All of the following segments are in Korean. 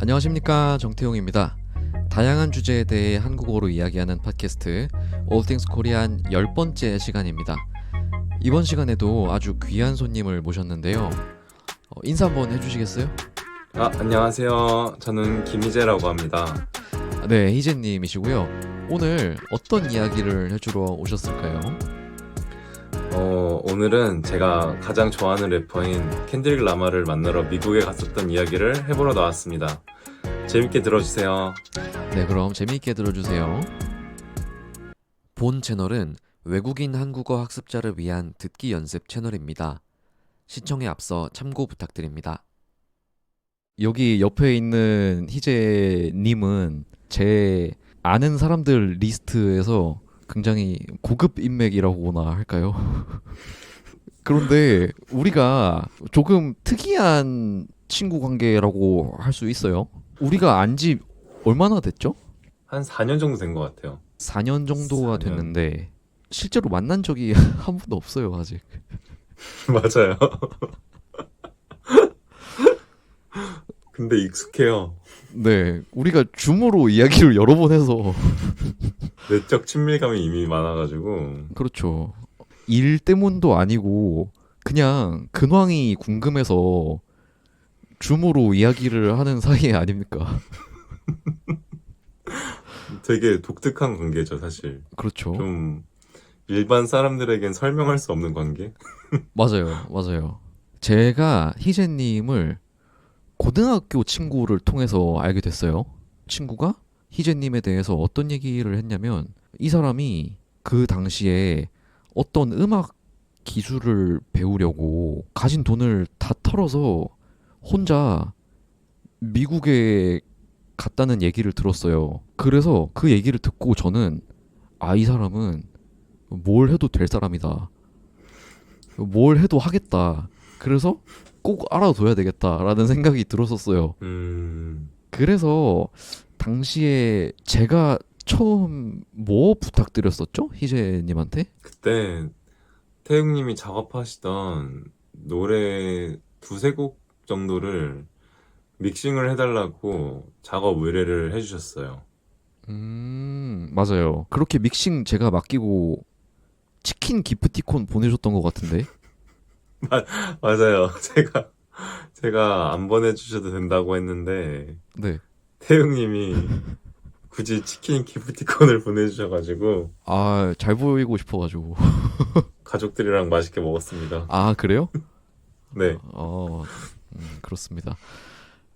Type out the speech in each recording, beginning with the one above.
안녕하십니까, 정태용입니다. 다양한 주제에 대해 한국어로 이야기하는 팟캐스트 All Things Korean 10번째 시간입니다. 이번 시간에도 아주 귀한 손님을 모셨는데요. 인사 한번 해주시겠어요? 안녕하세요. 저는 김희재라고 합니다. 네, 희재님이시고요. 오늘 어떤 이야기를 해주러 오셨을까요? 오늘은 제가 가장 좋아하는 래퍼인 켄드릭 라마를 만나러 미국에 갔었던 이야기를 해보러 나왔습니다. 재밌게 들어주세요. 네, 그럼 재미있게 들어주세요. 본 채널은 외국인 한국어 학습자를 위한 듣기 연습 채널입니다. 시청에 앞서 참고 부탁드립니다. 여기 옆에 있는 희재님은 제 아는 사람들 리스트에서 굉장히 고급 인맥이라고나 할까요? 그런데 우리가 조금 특이한 친구 관계라고 할 수 있어요. 우리가 안 지 얼마나 됐죠? 한 4년 정도 된 것 같아요. 4년 정도가 4년. 됐는데 실제로 만난 적이 한 번도 없어요, 아직. 맞아요. 근데 익숙해요. 네, 우리가 줌으로 이야기를 여러 번 해서 내적 친밀감이 이미 많아가지고. 그렇죠. 일 때문도 아니고 그냥 근황이 궁금해서 줌으로 이야기를 하는 사이 아닙니까? 되게 독특한 관계죠, 사실. 그렇죠. 좀 일반 사람들에겐 설명할 수 없는 관계? 맞아요, 맞아요. 제가 희재님을 고등학교 친구를 통해서 알게 됐어요. 친구가 희재님에 대해서 어떤 얘기를 했냐면 이 사람이 그 당시에 어떤 음악 기술을 배우려고 가진 돈을 다 털어서 혼자 미국에 갔다는 얘기를 들었어요. 그래서 그 얘기를 듣고 저는 이 사람은 뭘 해도 될 사람이다. 뭘 해도 하겠다. 그래서 꼭 알아둬야 되겠다라는 생각이 들었었어요. 그래서 당시에 제가 처음 뭐 부탁드렸었죠? 희재님한테? 그때 태웅님이 작업하시던 노래 두세 곡 정도를 믹싱을 해달라고 작업 의뢰를 해주셨어요. 맞아요. 그렇게 믹싱 제가 맡기고 치킨 기프티콘 보내줬던 것 같은데. 맞아요. 제가 안 보내주셔도 된다고 했는데 네. 태웅님이 굳이 치킨 기프티콘을 보내주셔가지고 잘 보이고 싶어가지고. 가족들이랑 맛있게 먹었습니다. 그래요? 네. 그렇습니다.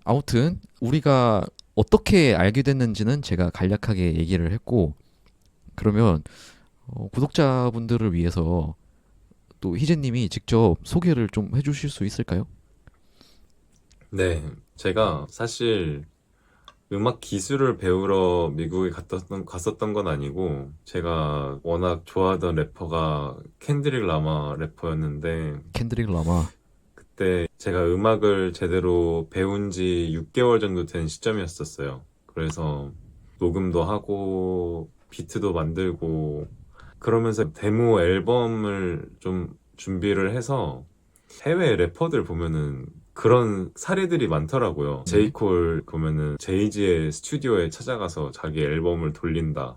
아무튼 우리가 어떻게 알게 됐는지는 제가 간략하게 얘기를 했고, 그러면 구독자분들을 위해서 또 희재님이 직접 소개를 좀 해주실 수 있을까요? 네. 제가 사실 음악 기술을 배우러 미국에 갔었던 건 아니고 제가 워낙 좋아하던 래퍼가 켄드릭 라마 래퍼였는데 켄드릭 라마. 그때 제가 음악을 제대로 배운 지 6개월 정도 된 시점이었었어요. 그래서 녹음도 하고 비트도 만들고 그러면서 데모 앨범을 좀 준비를 해서 해외 래퍼들 보면은 그런 사례들이 많더라고요. 네. 제이콜 보면은 제이지의 스튜디오에 찾아가서 자기 앨범을 돌린다.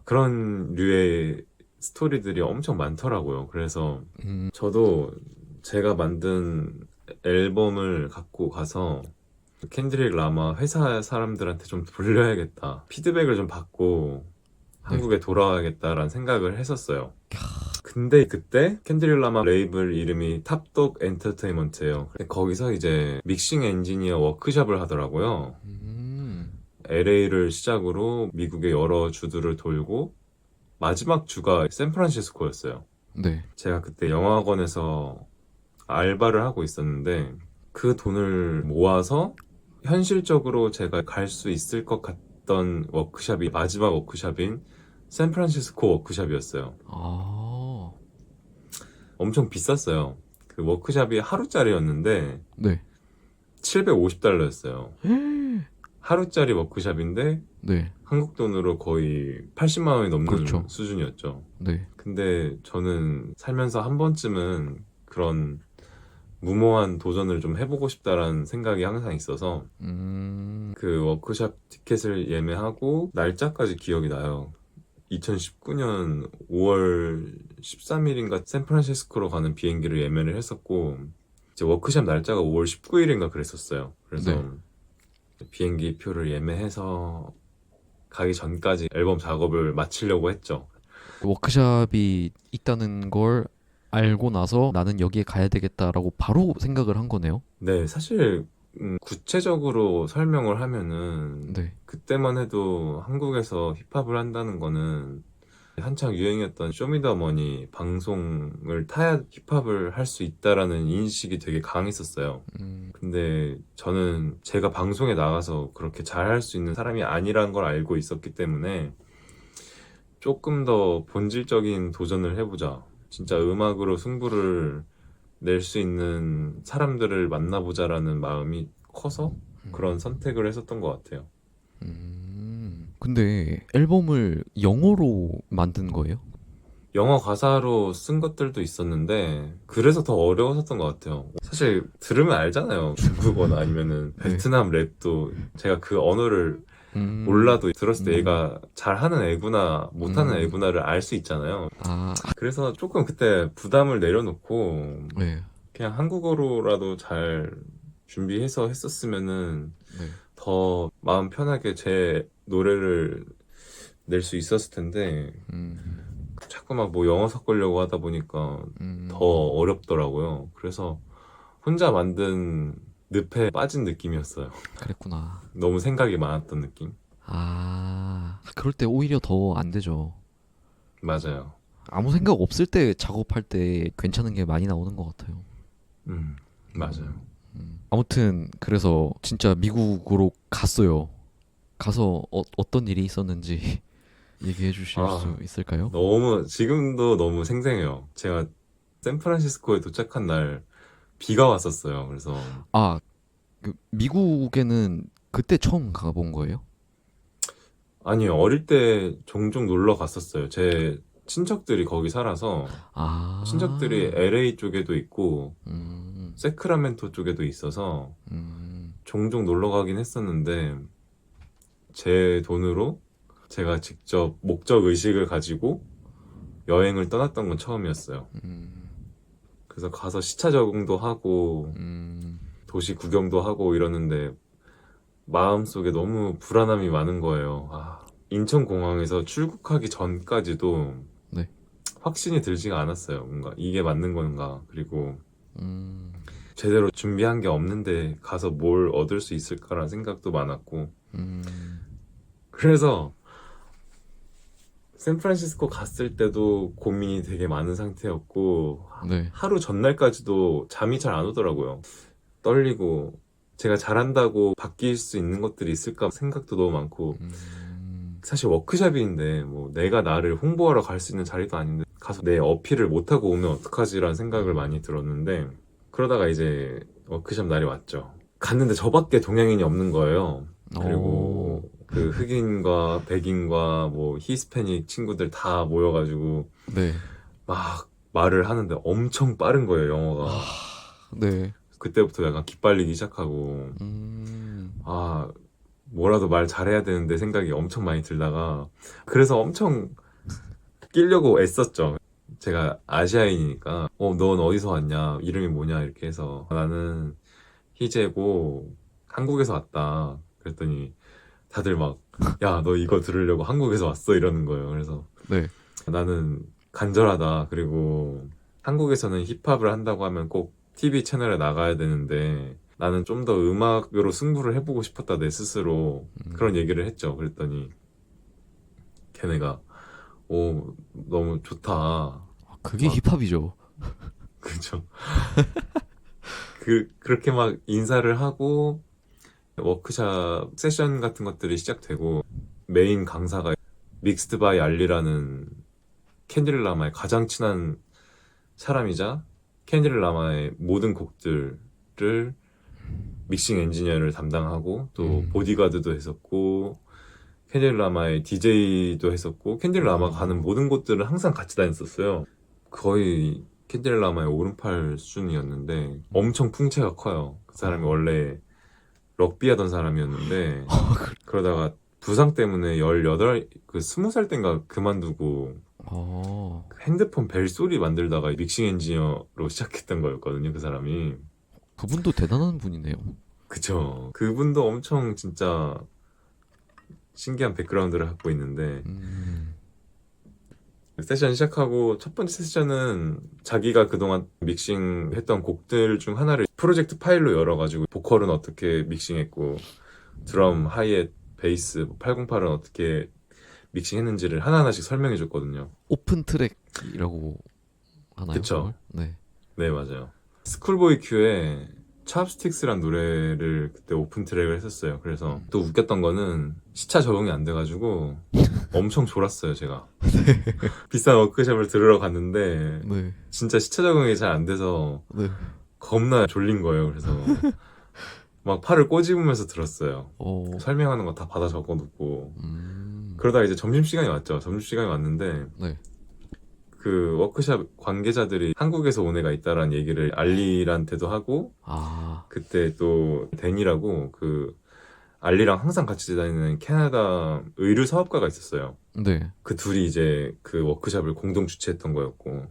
그런 류의 스토리들이 엄청 많더라고요. 그래서 저도 제가 만든 앨범을 갖고 가서 켄드릭 라마 회사 사람들한테 좀 돌려야겠다. 피드백을 좀 받고 한국에 돌아와야겠다라는 생각을 했었어요. 근데 그때 켄드릭 라마 레이블 이름이 탑독 엔터테인먼트예요. 거기서 이제 믹싱 엔지니어 워크숍을 하더라고요. LA를 시작으로 미국의 여러 주들을 돌고 마지막 주가 샌프란시스코였어요. 네. 제가 그때 영화관에서 알바를 하고 있었는데 그 돈을 모아서 현실적으로 제가 갈 수 있을 것 같던 워크숍이 마지막 워크숍인 샌프란시스코 워크숍이었어요. 엄청 비쌌어요. 그 워크숍이 하루짜리였는데 네. $750였어요. 하루짜리 워크숍인데 네. 한국 돈으로 거의 80만 원이 넘는 그렇죠. 수준이었죠. 네. 근데 저는 살면서 한 번쯤은 그런 무모한 도전을 좀 해보고 싶다라는 생각이 항상 있어서 그 워크샵 티켓을 예매하고 날짜까지 기억이 나요. 2019년 5월 13일인가 샌프란시스코로 가는 비행기를 예매를 했었고 이제 워크샵 날짜가 5월 19일인가 그랬었어요. 그래서 네. 비행기 표를 예매해서 가기 전까지 앨범 작업을 마치려고 했죠. 워크샵이 있다는 걸 알고 나서 나는 여기에 가야 되겠다라고 바로 생각을 한 거네요. 네, 사실 구체적으로 설명을 하면은 네. 그때만 해도 한국에서 힙합을 한다는 거는 한창 유행이었던 쇼미더머니 방송을 타야 힙합을 할 수 있다라는 인식이 되게 강했었어요. 근데 저는 제가 방송에 나가서 그렇게 잘 할 수 있는 사람이 아니라는 걸 알고 있었기 때문에 조금 더 본질적인 도전을 해보자. 진짜 음악으로 승부를 낼 수 있는 사람들을 만나보자라는 마음이 커서 그런 선택을 했었던 것 같아요. 근데 앨범을 영어로 만든 거예요? 영어 가사로 쓴 것들도 있었는데 그래서 더 어려웠었던 것 같아요. 사실 들으면 알잖아요. 중국어나 아니면은 네. 베트남 랩도 제가 그 언어를 음, 몰라도 들었을 때 얘가 잘하는 애구나 못하는 음. 애구나를 알 수 있잖아요. 아, 그래서 조금 그때 부담을 내려놓고 네. 그냥 한국어로라도 잘 준비해서 했었으면은 네. 더 마음 편하게 제 노래를 낼 수 있었을 텐데 자꾸 막 뭐 영어 섞으려고 하다 보니까 더 어렵더라고요. 그래서 혼자 만든 늪에 빠진 느낌이었어요. 그랬구나. 너무 생각이 많았던 느낌? 그럴 때 오히려 더 안 되죠. 맞아요. 아무 생각 없을 때 작업할 때 괜찮은 게 많이 나오는 것 같아요. 맞아요. 아무튼 그래서 진짜 미국으로 갔어요. 가서 어떤 일이 있었는지 얘기해 주실 아, 수 있을까요? 너무, 지금도 너무 생생해요. 제가 샌프란시스코에 도착한 날 비가 왔었어요. 그래서, 아, 그 미국에는 그때 처음 가본 거예요? 아니요, 어릴 때 종종 놀러 갔었어요. 제 친척들이 거기 살아서, 친척들이 아, LA 쪽에도 있고, 음, 세크라멘토 쪽에도 있어서, 음, 종종 놀러 가긴 했었는데, 제 돈으로 제가 직접 목적 의식을 가지고 여행을 떠났던 건 처음이었어요. 그래서 가서 시차 적응도 하고, 음, 도시 구경도 하고 이러는데, 마음속에 너무 불안함이 많은 거예요. 인천공항에서 출국하기 전까지도 네, 확신이 들지가 않았어요. 뭔가 이게 맞는 건가. 그리고 음, 제대로 준비한 게 없는데 가서 뭘 얻을 수 있을까라는 생각도 많았고. 음, 그래서 샌프란시스코 갔을 때도 고민이 되게 많은 상태였고, 네, 하루 전날까지도 잠이 잘 안 오더라고요. 떨리고, 제가 잘한다고 바뀔 수 있는 것들이 있을까 생각도 너무 많고, 사실 워크숍인데 뭐 내가 나를 홍보하러 갈 수 있는 자리도 아닌데 가서 내 어필을 못하고 오면 어떡하지라는 생각을 많이 들었는데 그러다가 이제 워크숍 날이 왔죠. 갔는데 저밖에 동양인이 없는 거예요. 오, 그리고 그 흑인과 백인과 뭐 히스패닉 친구들 다 모여가지고 네, 막 말을 하는데 엄청 빠른 거예요, 영어가. 네, 그때부터 약간 기빨리기 시작하고 음, 아 뭐라도 말 잘해야 되는데 생각이 엄청 많이 들다가 그래서 엄청 끼려고 애썼죠. 제가 아시아인이니까 넌 어디서 왔냐 이름이 뭐냐 이렇게 해서 나는 희재고 한국에서 왔다 그랬더니 다들 막 야 너 이거 들으려고 한국에서 왔어 이러는 거예요. 그래서 네, 나는 간절하다. 그리고 한국에서는 힙합을 한다고 하면 꼭 TV 채널에 나가야 되는데 나는 좀 더 음악으로 승부를 해보고 싶었다 내 스스로 그런 얘기를 했죠. 그랬더니 걔네가 오 너무 좋다. 그게 막 힙합이죠. 그죠. 그렇게 막 인사를 하고 워크샵 세션 같은 것들이 시작되고 메인 강사가 믹스드 바이 알리라는 켄드릭 라마의 가장 친한 사람이자 켄드릭 라마의 모든 곡들을 믹싱 엔지니어를 담당하고 또 보디가드도 했었고 켄드릭 라마의 DJ도 했었고 켄드릭 라마가 가는 모든 곳들을 항상 같이 다녔었어요. 거의 켄드릭 라마의 오른팔 수준이었는데 엄청 풍채가 커요. 그 사람이 원래 럭비 하던 사람이었는데 그러다가 부상 때문에 20살 땐가 그만두고 그 핸드폰 벨 소리 만들다가 믹싱 엔지니어로 시작했던 거였거든요, 그 사람이. 그분도 대단한 분이네요. 그쵸. 그분도 엄청 진짜 신기한 백그라운드를 갖고 있는데 세션 시작하고 첫 번째 세션은 자기가 그동안 믹싱했던 곡들 중 하나를 프로젝트 파일로 열어가지고 보컬은 어떻게 믹싱했고 드럼, 하이햇, 베이스, 808은 어떻게 믹싱했는지를 하나하나씩 설명해 줬거든요. 오픈 트랙이라고 하나요? 그쵸. 그걸? 네. 네, 맞아요. 스쿨보이 큐의 찹스틱스란 노래를 그때 오픈 트랙을 했었어요. 그래서 또 웃겼던 거는 시차 적응이 안 돼가지고 엄청 졸았어요, 제가. 비싼 워크숍을 들으러 갔는데 네. 진짜 시차 적응이 잘 안 돼서 네. 겁나 졸린 거예요. 그래서 막 팔을 꼬집으면서 들었어요. 어. 설명하는 거 다 받아 적어놓고 음. 그러다 이제 점심시간이 왔죠. 점심시간이 왔는데 네. 그 워크숍 관계자들이 한국에서 온 애가 있다라는 얘기를 알리한테도 하고 아. 그때 또 댄이라고 그 알리랑 항상 같이 다니는 캐나다 의류 사업가가 있었어요. 네. 그 둘이 이제 그 워크숍을 공동 주최했던 거였고.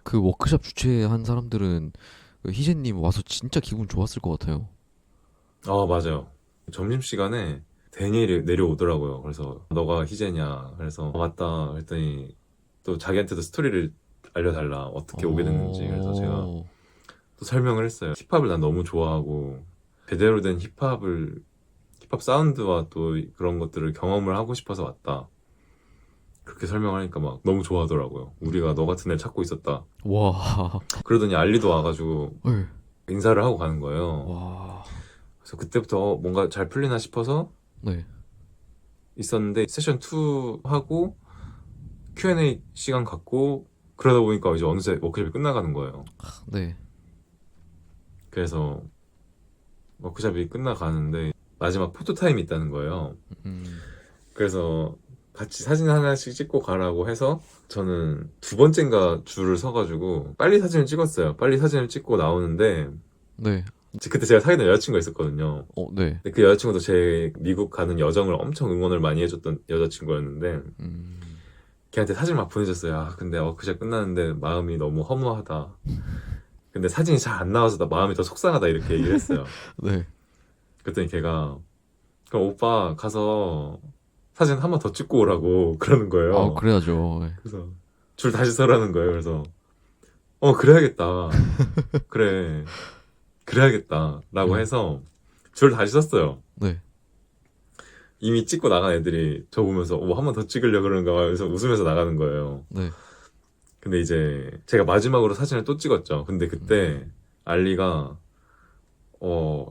그 워크숍 주최한 사람들은 그 희재님 와서 진짜 기분 좋았을 것 같아요. 아, 맞아요. 점심시간에 데니엘이 내려오더라고요. 그래서 너가 희재냐? 그래서 맞다. 그랬더니 또 자기한테도 스토리를 알려달라. 어떻게 오게 됐는지. 그래서 제가 또 설명을 했어요. 힙합을 난 너무 좋아하고 제대로 된 힙합 사운드와 또 그런 것들을 경험을 하고 싶어서 왔다. 그렇게 설명하니까 막 너무 좋아하더라고요. 우리가 너 같은 애를 찾고 있었다. 와. 그러더니 알리도 와가지고 네. 인사를 하고 가는 거예요. 와. 그래서 그때부터 뭔가 잘 풀리나 싶어서 네. 있었는데 세션 2 하고 Q&A 시간 갖고 그러다 보니까 이제 어느새 워크숍이 끝나가는 거예요. 네. 그래서 워크숍이 끝나가는데 마지막 포토타임이 있다는 거예요. 그래서 같이 사진 하나씩 찍고 가라고 해서 저는 두 번째인가 줄을 서가지고 빨리 사진을 찍었어요. 빨리 사진을 찍고 나오는데 네. 그때 제가 사귀던 여자친구가 있었거든요. 네. 근데 그 여자친구도 제 미국 가는 여정을 엄청 응원을 많이 해줬던 여자친구였는데 걔한테 사진 막 보내줬어요. 아, 근데 워크숍 끝나는데 마음이 너무 허무하다. 근데 사진이 잘 안 나와서 나 마음이 더 속상하다 이렇게 얘기를 했어요. 네. 그랬더니 걔가 그럼 오빠 가서 사진 한 번 더 찍고 오라고 그러는 거예요. 아, 그래야죠. 네. 그래서 줄 다시 서라는 거예요. 그래서 그래야겠다. 그래 그래야겠다 라고 해서 줄 다시 섰어요. 네. 이미 찍고 나간 애들이 저 보면서 한 번 더 찍으려고 그러는가 봐. 그래서 웃으면서 나가는 거예요. 네. 근데 이제 제가 마지막으로 사진을 또 찍었죠. 근데 그때 알리가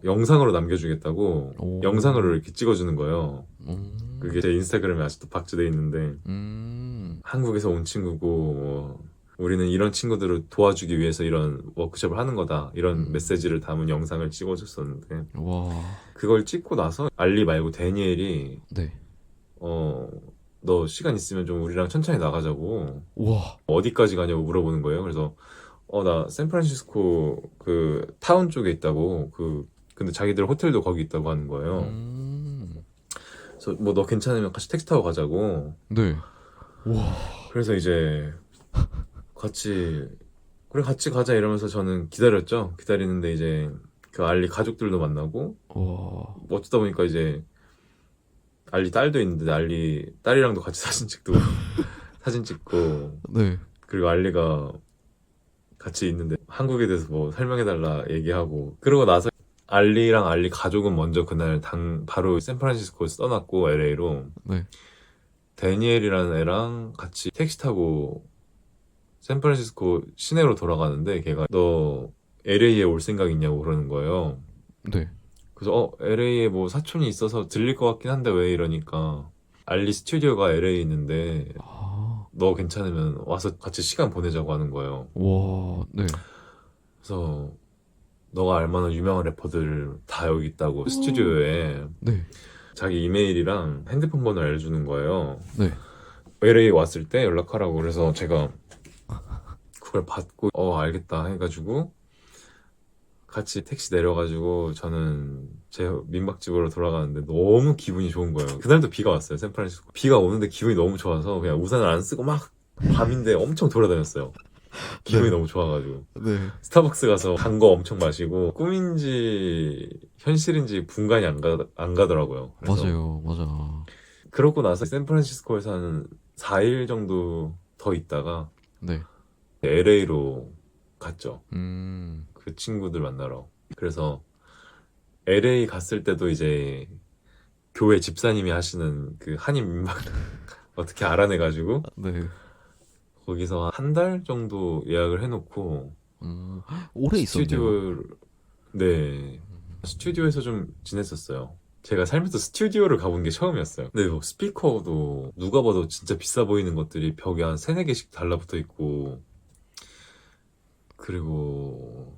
영상으로 남겨주겠다고 오. 영상으로 이렇게 찍어주는 거예요. 음. 그게 제 인스타그램에 아직도 박제돼 있는데 음. 한국에서 온 친구고 우리는 이런 친구들을 도와주기 위해서 이런 워크숍을 하는 거다 이런 메시지를 담은 영상을 찍어줬었는데 와. 그걸 찍고 나서 알리 말고 데니엘이 네. 너 시간 있으면 좀 우리랑 천천히 나가자고 와. 어디까지 가냐고 물어보는 거예요. 그래서 나 샌프란시스코 그 타운 쪽에 있다고 근데 자기들 호텔도 거기 있다고 하는 거예요. 그래서 뭐 너 괜찮으면 같이 택시 타고 가자고. 네. 와. 그래서 이제 그래 같이 가자 이러면서 저는 기다렸죠. 기다리는데 이제 그 알리 가족들도 만나고 와. 어쩌다 보니까 이제 알리 딸도 있는데 알리 딸이랑도 같이 사진 찍고 네. 그리고 알리가 같이 있는데 한국에 대해서 뭐 설명해달라 얘기하고 그러고 나서 알리랑 알리 가족은 먼저 그날 바로 샌프란시스코에서 떠났고 LA로 네. 데니엘이라는 애랑 같이 택시 타고 샌프란시스코 시내로 돌아가는데 걔가 너 LA에 올 생각 있냐고 그러는 거예요. 네. 그래서 LA에 뭐 사촌이 있어서 들릴 것 같긴 한데 왜 이러니까 알리 스튜디오가 LA에 있는데 아. 너 괜찮으면 와서 같이 시간 보내자고 하는 거예요. 와. 네. 그래서 너가 알만한 유명한 래퍼들 다 여기 있다고 스튜디오에 네. 자기 이메일이랑 핸드폰 번호를 알려주는 거예요. 네. LA 왔을 때 연락하라고. 그래서 제가 그걸 받고 알겠다 해가지고 같이 택시 내려가지고 저는 제 민박집으로 돌아가는데 너무 기분이 좋은 거예요. 그날도 비가 왔어요. 샌프란시스코. 비가 오는데 기분이 너무 좋아서 그냥 우산을 안 쓰고 막 밤인데 엄청 돌아다녔어요. 기분이 네. 너무 좋아가지고. 네. 스타벅스 가서 단 거 엄청 마시고 꿈인지 현실인지 분간이 안 가더라고요. 그래서 맞아요. 맞아. 그러고 나서 샌프란시스코에서 한 4일 정도 더 있다가 네. LA로 갔죠. 음. 그 친구들 만나러. 그래서 LA 갔을 때도 이제 교회 집사님이 하시는 그 한인 민박 어떻게 알아내가지고 네. 거기서 한 달 정도 예약을 해놓고 오래 있었네요. 네, 스튜디오에서 좀 지냈었어요. 제가 살면서 스튜디오를 가본 게 처음이었어요. 근데 뭐 스피커도 누가 봐도 진짜 비싸 보이는 것들이 벽에 한 세네 개씩 달라붙어 있고, 그리고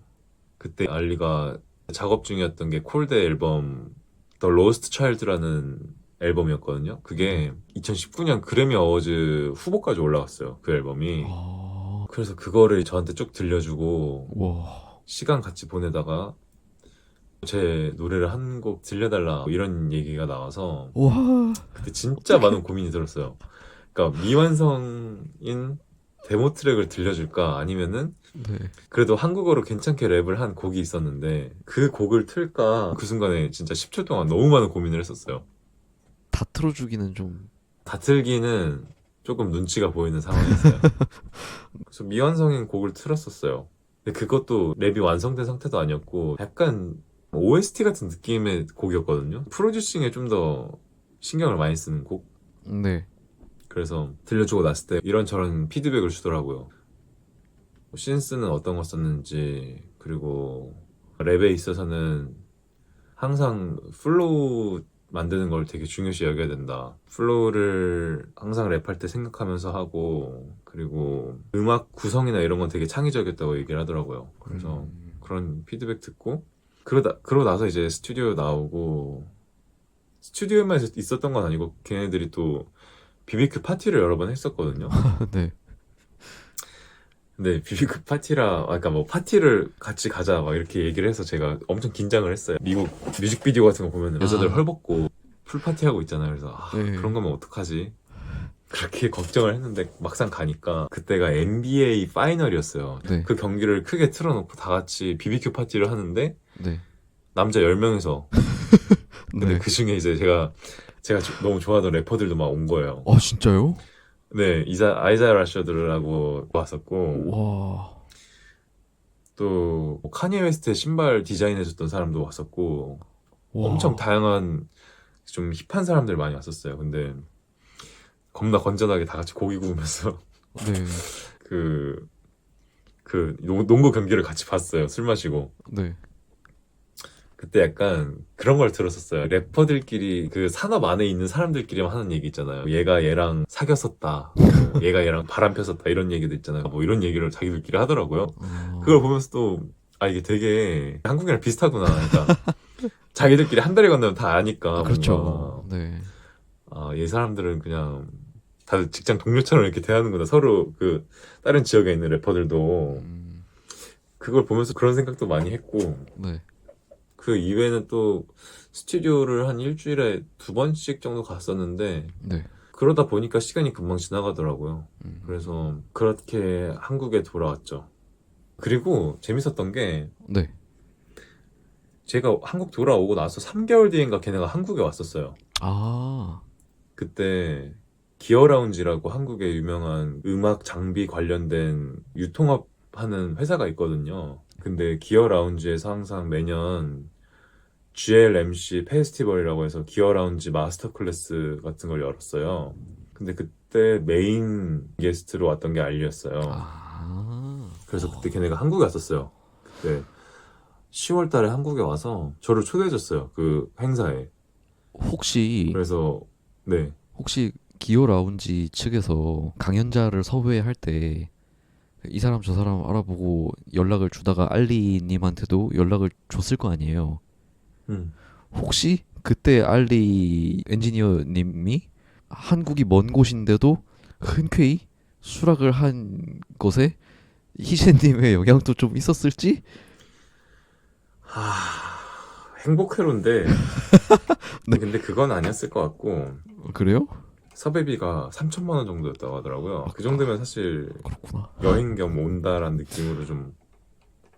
그때 알리가 작업 중이었던 게 콜드 앨범 The Lost Child라는 앨범이었거든요. 그게 2019년 그래미 어워즈 후보까지 올라갔어요. 그 앨범이. 아, 그래서 그거를 저한테 쭉 들려주고 와. 시간 같이 보내다가 제 노래를 한 곡 들려달라 이런 얘기가 나와서 와. 그때 진짜 많은 고민이 들었어요. 그러니까 미완성인 데모 트랙을 들려줄까 아니면은 네. 그래도 한국어로 괜찮게 랩을 한 곡이 있었는데 그 곡을 틀까 그 순간에 진짜 10초 동안 너무 많은 고민을 했었어요. 다 틀어주기는 좀. 다 틀기는 조금 눈치가 보이는 상황이었어요. 그래서 미완성인 곡을 틀었었어요. 근데 그것도 랩이 완성된 상태도 아니었고 약간 OST 같은 느낌의 곡이었거든요. 프로듀싱에 좀 더 신경을 많이 쓰는 곡. 네. 그래서 들려주고 났을 때 이런저런 피드백을 주더라고요. 신스는 어떤 거 썼는지, 그리고 랩에 있어서는 항상 플로우 만드는 걸 되게 중요시 여겨야 된다. 플로우를 항상 랩할 때 생각하면서 하고, 그리고 음악 구성이나 이런 건 되게 창의적이었다고 얘기를 하더라고요. 그래서 그런 피드백 듣고, 그러고 나서 이제 스튜디오 나오고, 스튜디오에만 있었던 건 아니고, 걔네들이 또 BBQ 파티를 여러 번 했었거든요. 네. 근데 BBQ 파티라, 그러니까 뭐 파티를 같이 가자 막 이렇게 얘기를 해서 제가 엄청 긴장을 했어요. 미국 뮤직비디오 같은 거 보면 여자들 헐벗고 풀파티 하고 있잖아요. 그래서 네. 그런 거면 어떡하지? 그렇게 걱정을 했는데 막상 가니까 그때가 NBA 파이널이었어요. 네. 그 경기를 크게 틀어놓고 다 같이 BBQ 파티를 하는데 네. 남자 10명이서 근데 네. 그 중에 이제 제가 너무 좋아하던 래퍼들도 막 온 거예요. 아, 진짜요? 네, 아이자 라셔드라고 왔었고 와. 또 카니에 웨스트의 신발 디자인해줬던 사람도 왔었고 와. 엄청 다양한 좀 힙한 사람들 많이 왔었어요. 근데 겁나 건전하게 다 같이 고기 구우면서 네. 농구 경기를 같이 봤어요. 술 마시고. 네. 그때 약간 그런 걸 들었었어요. 래퍼들끼리 그 산업 안에 있는 사람들끼리만 하는 얘기 있잖아요. 얘가 얘랑 사귀었었다. 뭐 얘가 얘랑 바람 폈었다. 이런 얘기도 있잖아요. 뭐 이런 얘기를 자기들끼리 하더라고요. 그걸 보면서 또 이게 되게 한국이랑 비슷하구나. 그러니까 자기들끼리 한 달에 건너면 다 아니까. 그렇죠. 네. 이 사람들은 그냥 다들 직장 동료처럼 이렇게 대하는구나. 서로 그 다른 지역에 있는 래퍼들도 그걸 보면서 그런 생각도 많이 했고, 네. 그 이외에는 또 스튜디오를 한 일주일에 2번씩 정도 갔었는데 네. 그러다 보니까 시간이 금방 지나가더라고요. 그래서 그렇게 한국에 돌아왔죠. 그리고 재밌었던 게 네. 제가 한국 돌아오고 나서 3개월 뒤인가 걔네가 한국에 왔었어요. 아. 그때 기어라운지라고 한국의 유명한 음악 장비 관련된 유통업 하는 회사가 있거든요. 근데 기어라운지에서 항상 매년 GLMC 페스티벌이라고 해서 기어라운지 마스터 클래스 같은 걸 열었어요. 근데 그때 메인 게스트로 왔던 게 알리였어요. 아. 그래서 그때 걔네가 한국에 왔었어요. 그때 10월 달에 한국에 와서 저를 초대해줬어요. 그 행사에. 혹시 네. 기어 라운지 측에서 강연자를 섭외할 때 이 사람 저 사람 알아보고 연락을 주다가 알리님한테도 연락을 줬을 거 아니에요. 혹시 그때 알리 엔지니어님이 한국이 먼 곳인데도 흔쾌히 수락을 한 것에 희재님의 영향도 좀 있었을지? 하... 행복회로인데 네. 근데 그건 아니었을 것 같고 그래요? 섭외비가 3천만 원 정도였다고 하더라고요. 그 정도면 사실 그렇구나. 여행 겸 온다라는 느낌으로 좀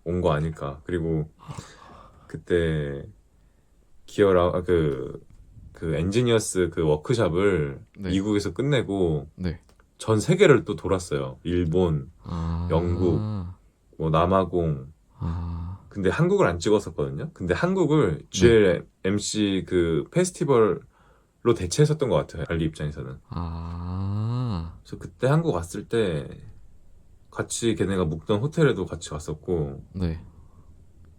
온 거 아닐까. 그리고 그때 기어라 그 엔지니어스 그 워크샵을 네. 미국에서 끝내고 네. 전 세계를 또 돌았어요. 일본, 아. 영국, 뭐 남아공. 아. 근데 한국을 안 찍었었거든요. 근데 한국을 네. GLMC 그 페스티벌로 대체했었던 것 같아요. 알리 입장에서는. 아. 그래서 그때 한국 왔을 때 같이 걔네가 묵던 호텔에도 같이 갔었고 네.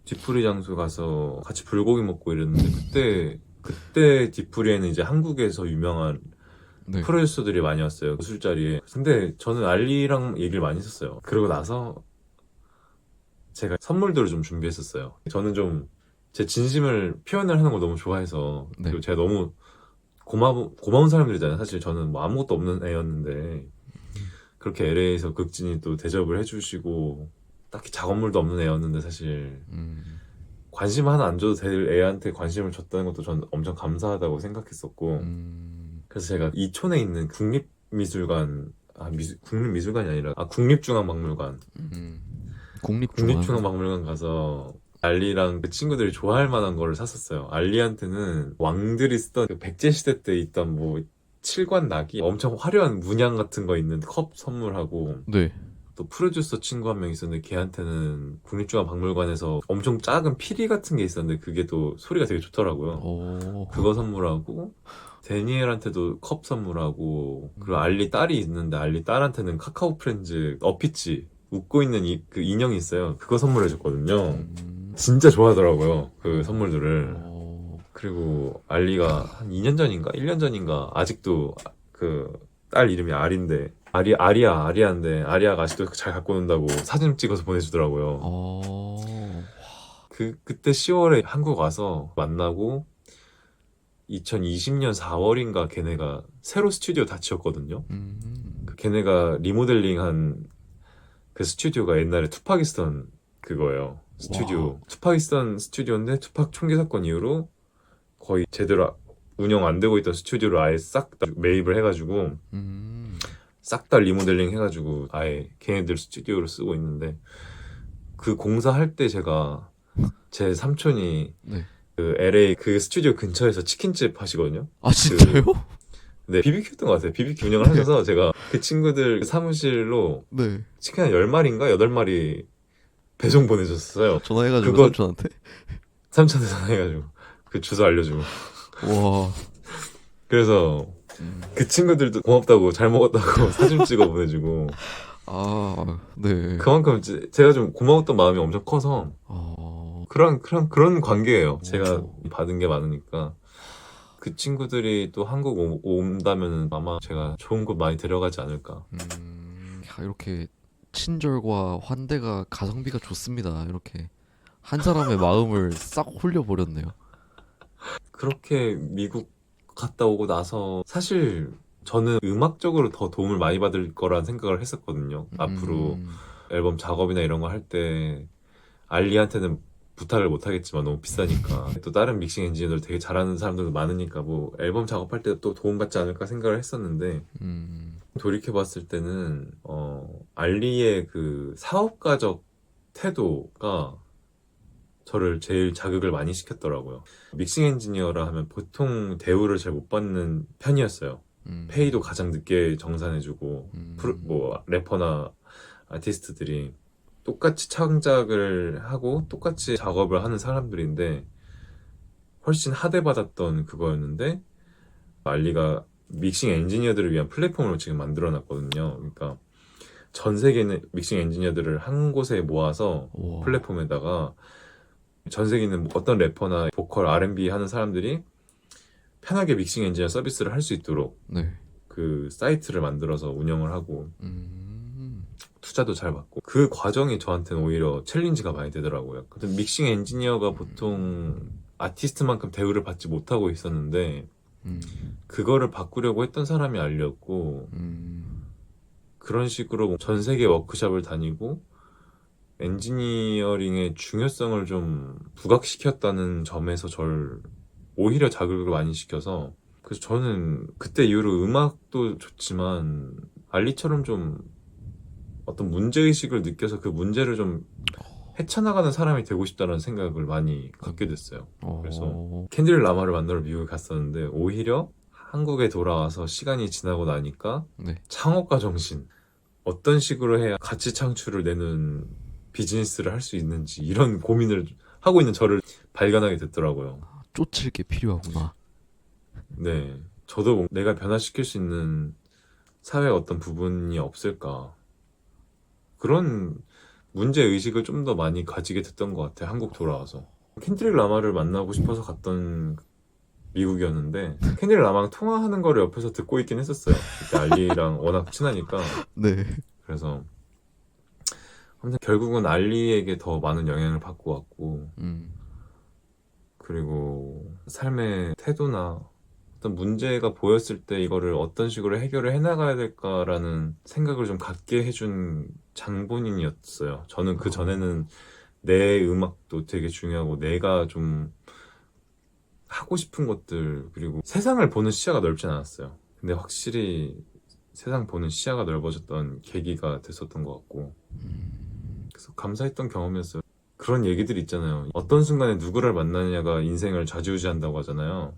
뒤풀이 장소 가서 같이 불고기 먹고 이랬는데 그때 뒤풀이에는 이제 한국에서 유명한 네. 프로듀서들이 많이 왔어요. 그 술자리에. 근데 저는 알리랑 얘기를 많이 했었어요. 그러고 나서 제가 선물들을 좀 준비했었어요. 저는 좀 제 진심을 표현을 하는 걸 너무 좋아해서 네. 그리고 제가 너무 고마운 사람들이잖아요. 사실 저는 뭐 아무것도 없는 애였는데 그렇게 LA에서 극진이 또 대접을 해주시고 딱히 작업물도 없는 애였는데 사실 음. 관심 하나 안 줘도 될 애한테 관심을 줬다는 것도 전 엄청 감사하다고 생각했었고 음. 그래서 제가 이촌에 있는 국립미술관 국립미술관이 아니라 국립중앙박물관 국립중앙. 국립중앙박물관 가서 알리랑 그 친구들이 좋아할 만한 거를 샀었어요. 알리한테는 왕들이 쓰던 그 백제 시대 때 있던 뭐 칠관 나기 엄청 화려한 문양 같은 거 있는 컵 선물하고 네. 또 프로듀서 친구 한 명 있었는데 걔한테는 국립중앙박물관에서 엄청 작은 피리 같은 게 있었는데 그게 또 소리가 되게 좋더라고요. 오. 그거 선물하고 데니엘한테도 컵 선물하고 그리고 알리 딸이 있는데 알리 딸한테는 카카오 프렌즈 어피치 웃고 있는 그 인형이 있어요. 그거 선물해줬거든요. 진짜 좋아하더라고요. 그 선물들을. 오. 그리고 알리가 한 2년 전인가 1년 전인가 아직도 그 딸 이름이 아리인데 아리아인데 아리아가 아직도 잘 갖고 논다고 사진 찍어서 보내주더라고요. 어. 그때 10월에 한국 와서 만나고 2020년 4월인가 걔네가 새로 스튜디오 다 지었거든요. 걔네가 리모델링한 그 스튜디오가 옛날에 투파기스탄 그거예요. 스튜디오. 와. 투파기스탄 스튜디오인데 투팍 총기 사건 이후로 거의 제대로 운영 안 되고 있던 스튜디오를 아예 싹 다 매입을 해가지고 싹 다 리모델링 해가지고 아예 걔네들 스튜디오를 쓰고 있는데 그 공사할 때 제가 제 삼촌이 네. 그 LA 그 스튜디오 근처에서 치킨집 하시거든요. 아 진짜요? 네, BBQ였던 것 같아요. BBQ 운영을 하셔서 제가 그 친구들 사무실로 네. 치킨 한 10마리인가 8마리 배송 보내줬어요. 전화해가지고 그거 삼촌한테. 삼촌한테 전화해가지고 그 주소 알려주고 와. 그래서 그 친구들도 고맙다고 잘 먹었다고 사진 찍어 보내주고 아, 네. 그만큼 제가 좀 고마웠던 마음이 엄청 커서 그런 관계예요. 제가 받은 게 많으니까 그 친구들이 또 한국 온다면 아마 제가 좋은 곳 많이 데려가지 않을까. 야, 이렇게 친절과 환대가 가성비가 좋습니다. 이렇게 한 사람의 마음을 싹 홀려버렸네요. 그렇게 미국 갔다 오고 나서 사실 저는 음악적으로 더 도움을 많이 받을 거란 생각을 했었거든요. 앞으로 앨범 작업이나 이런 거 할 때 알리한테는 부탁을 못 하겠지만 너무 비싸니까 또 다른 믹싱 엔지니어들 되게 잘하는 사람들도 많으니까 뭐 앨범 작업할 때 또 도움받지 않을까 생각을 했었는데 돌이켜봤을 때는 알리의 그 사업가적 태도가 저를 제일 자극을 많이 시켰더라고요. 믹싱 엔지니어라 하면 보통 대우를 잘 못 받는 편이었어요. 페이도 가장 늦게 정산해주고 뭐 래퍼나 아티스트들이 똑같이 창작을 하고 똑같이 작업을 하는 사람들인데 훨씬 하대받았던 그거였는데 알리가 믹싱 엔지니어들을 위한 플랫폼으로 지금 만들어놨거든요. 그러니까 전 세계 있는 믹싱 엔지니어들을 한 곳에 모아서 우와. 플랫폼에다가 전 세계에 있는 어떤 래퍼나 보컬, R&B 하는 사람들이 편하게 믹싱 엔지니어 서비스를 할 수 있도록 네. 그 사이트를 만들어서 운영을 하고 투자도 잘 받고 그 과정이 저한테는 오히려 챌린지가 많이 되더라고요. 믹싱 엔지니어가 보통 아티스트만큼 대우를 받지 못하고 있었는데 그거를 바꾸려고 했던 사람이 알렸고 그런 식으로 전 세계 워크숍을 다니고 엔지니어링의 중요성을 좀 부각시켰다는 점에서 저를 오히려 자극을 많이 시켜서, 그래서 저는 그때 이후로 음악도 좋지만 알리처럼 좀 어떤 문제의식을 느껴서 그 문제를 좀 헤쳐나가는 사람이 되고 싶다는 생각을 많이 갖게 됐어요. 그래서 켄드릭 라마를 만나러 미국에 갔었는데, 오히려 한국에 돌아와서 시간이 지나고 나니까 네. 창업가 정신, 어떤 식으로 해야 가치 창출을 내는 비즈니스를 할 수 있는지, 이런 고민을 하고 있는 저를 발견하게 됐더라고요. 쫓을 게 필요하구나. 네, 저도 내가 변화시킬 수 있는 사회의 어떤 부분이 없을까, 그런 문제의식을 좀 더 많이 가지게 됐던 것 같아요. 한국 돌아와서 켄드릭 라마를 만나고 싶어서 갔던 미국이었는데, 켄드릭 라마랑 통화하는 거를 옆에서 듣고 있긴 했었어요. 그때 알리랑 워낙 친하니까. 네. 그래서 아무튼 결국은 알리에게 더 많은 영향을 받고 왔고, 그리고 삶의 태도나 어떤 문제가 보였을 때 이거를 어떤 식으로 해결을 해나가야 될까라는 생각을 좀 갖게 해준 장본인이었어요. 저는 그 전에는 내 음악도 되게 중요하고, 내가 좀 하고 싶은 것들, 그리고 세상을 보는 시야가 넓진 않았어요. 근데 확실히 세상 보는 시야가 넓어졌던 계기가 됐었던 것 같고, 그래서 감사했던 경험이었어요. 그런 얘기들 있잖아요. 어떤 순간에 누구를 만나느냐가 인생을 좌지우지한다고 하잖아요.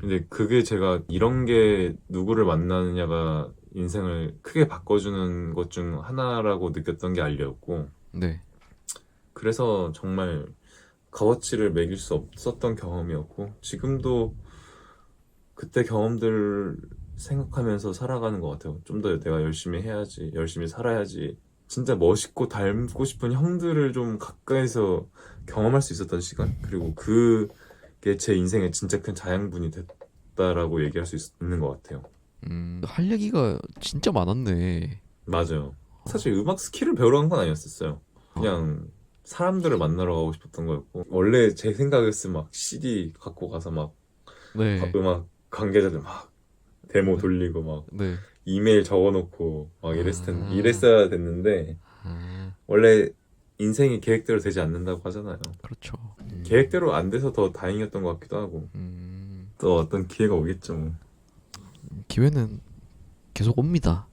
근데 그게 제가 이런 게 누구를 만나느냐가 인생을 크게 바꿔주는 것 중 하나라고 느꼈던 게 알리였고, 네. 그래서 정말 값어치를 매길 수 없었던 경험이었고, 지금도 그때 경험들 생각하면서 살아가는 것 같아요. 좀 더 내가 열심히 해야지, 열심히 살아야지. 진짜 멋있고 닮고 싶은 형들을 좀 가까이서 경험할 수 있었던 시간, 그리고 그게 제 인생의 진짜 큰 자양분이 됐다라고 얘기할 수 있는 것 같아요. 할 얘기가 진짜 많았네. 맞아요. 사실 음악 스킬을 배우러 간 건 아니었었어요. 그냥 사람들을 만나러 가고 싶었던 거였고, 원래 제 생각이었으면 막 CD 갖고 가서 막 네. 음악 관계자들 막 데모 네. 돌리고 막 네. 이메일 적어놓고 막 아. 이랬어야 됐는데, 아, 원래 인생이 계획대로 되지 않는다고 하잖아요. 그렇죠. 계획대로 안 돼서 더 다행이었던 것 같기도 하고, 또 어떤 기회가 오겠죠 뭐. 기회는 계속 옵니다.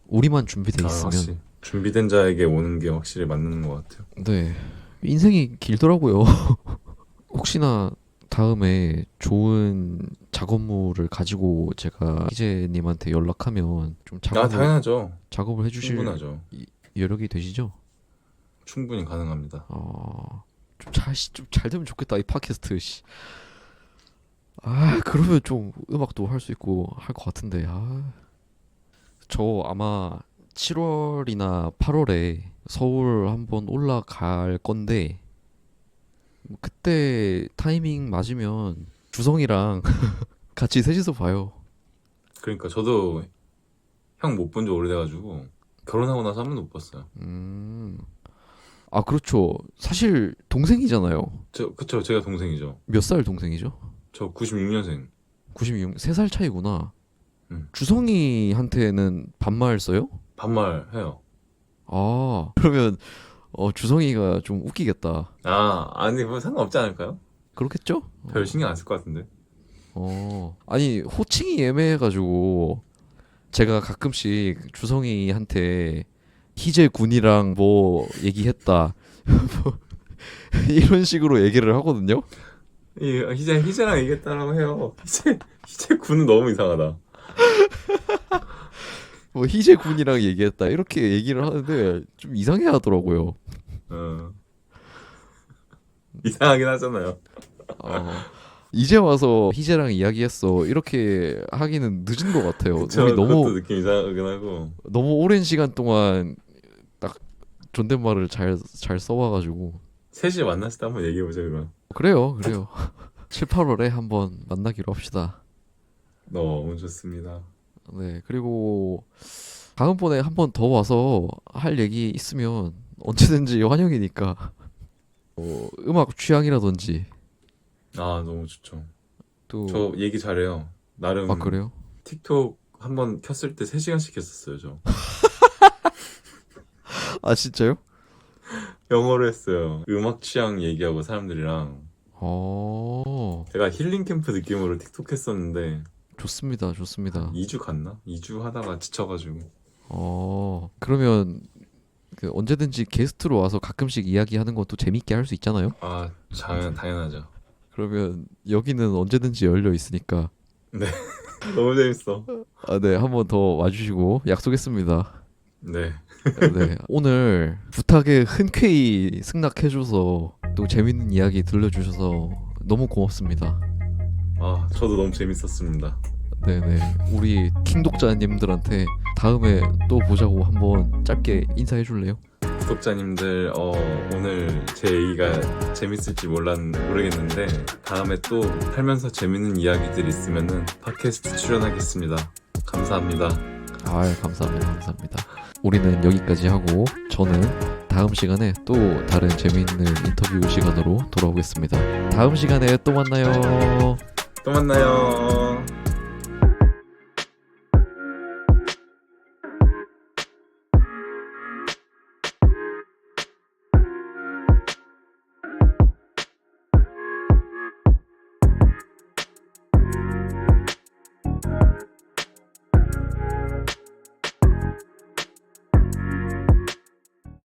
우리만 준비돼 있으면. 확실히 준비된 자에게 오는 게 확실히 맞는 것 같아요. 네. 인생이 길더라고요. 혹시나 다음에 좋은 작업물을 가지고 제가 희재님한테 연락하면 좀 당연하죠. 작업을 해주실 충분하죠. 여력이 되시죠? 충분히 가능합니다. 좀 잘 되면 좋겠다 이 팟캐스트. 씨. 그러면 좀 음악도 할 수 있고 할 것 같은데. 저 아마 7월이나 8월에 서울 한번 올라갈 건데, 그때 타이밍 맞으면 주성이랑 같이 셋이서 봐요. 그러니까 저도 형 못 본 지 오래돼가지고 결혼하고 나서 한 번도 못 봤어요. 그렇죠. 사실 동생이잖아요. 그쵸, 제가 동생이죠. 몇 살 동생이죠? 저 96년생. 96, 3살 차이구나. 음. 주성이한테는 반말 써요? 반말 해요. 그러면 주성이가 좀 웃기겠다. 아니 뭐 상관없지 않을까요? 그렇겠죠? 별 신경 안 쓸 것 같은데. 아니 호칭이 애매해가지고 제가 가끔씩 주성이한테 희재 군이랑 뭐 얘기했다 뭐 이런 식으로 얘기를 하거든요. 희재랑 얘기했다라고 해요. 희재 군은 너무 이상하다. 뭐 희재 군이랑 얘기했다 이렇게 얘기를 하는데 좀 이상해 하더라고요. 이상하긴 하잖아요. 이제 와서 희재랑 이야기했어 이렇게 하기는 늦은 것 같아요. 그쵸, 우리 그것도 느낌 이상하긴 하고. 너무 오랜 시간 동안 딱 존댓말을 잘 써와가지고. 셋이 만났을 때 한번 얘기해보자 그러면. 그래요. 7, 8월에 한번 만나기로 합시다. 너무 좋습니다. 네, 그리고 다음번에 한 번 더 와서 할 얘기 있으면 언제든지 환영이니까. 음악 취향이라든지 너무 좋죠. 또. 저 얘기 잘해요. 나름 그래요? 틱톡 한번 켰을 때 3시간씩 했었어요 저. 진짜요? 영어로 했어요. 음악 취향 얘기하고 사람들이랑. 어, 제가 힐링 캠프 느낌으로 틱톡 했었는데 좋습니다, 좋습니다. 2주 갔나? 2주 하다가 지쳐가지고. 그러면 그 언제든지 게스트로 와서 가끔씩 이야기하는 것도 재밌게 할 수 있잖아요. 아, 당연하죠. 그러면 여기는 언제든지 열려 있으니까 너무 재밌어. 네, 한번 더 와주시고 약속했습니다. 네. 네, 오늘 부탁에 흔쾌히 승낙해줘서 또 재밌는 이야기 들려주셔서 너무 고맙습니다. 아, 저도 너무 재밌었습니다. 네네, 우리 킹독자님들한테 다음에 또 보자고 한번 짧게 인사해줄래요? 구독자님들, 오늘 제 얘기가 재밌을지 모르겠는데 다음에 또 살면서 재밌는 이야기들 있으면은 팟캐스트 출연하겠습니다. 감사합니다. 아, 감사합니다, 감사합니다. 우리는 여기까지 하고 저는 다음 시간에 또 다른 재미있는 인터뷰 시간으로 돌아오겠습니다. 다음 시간에 또 만나요. 또 만나요.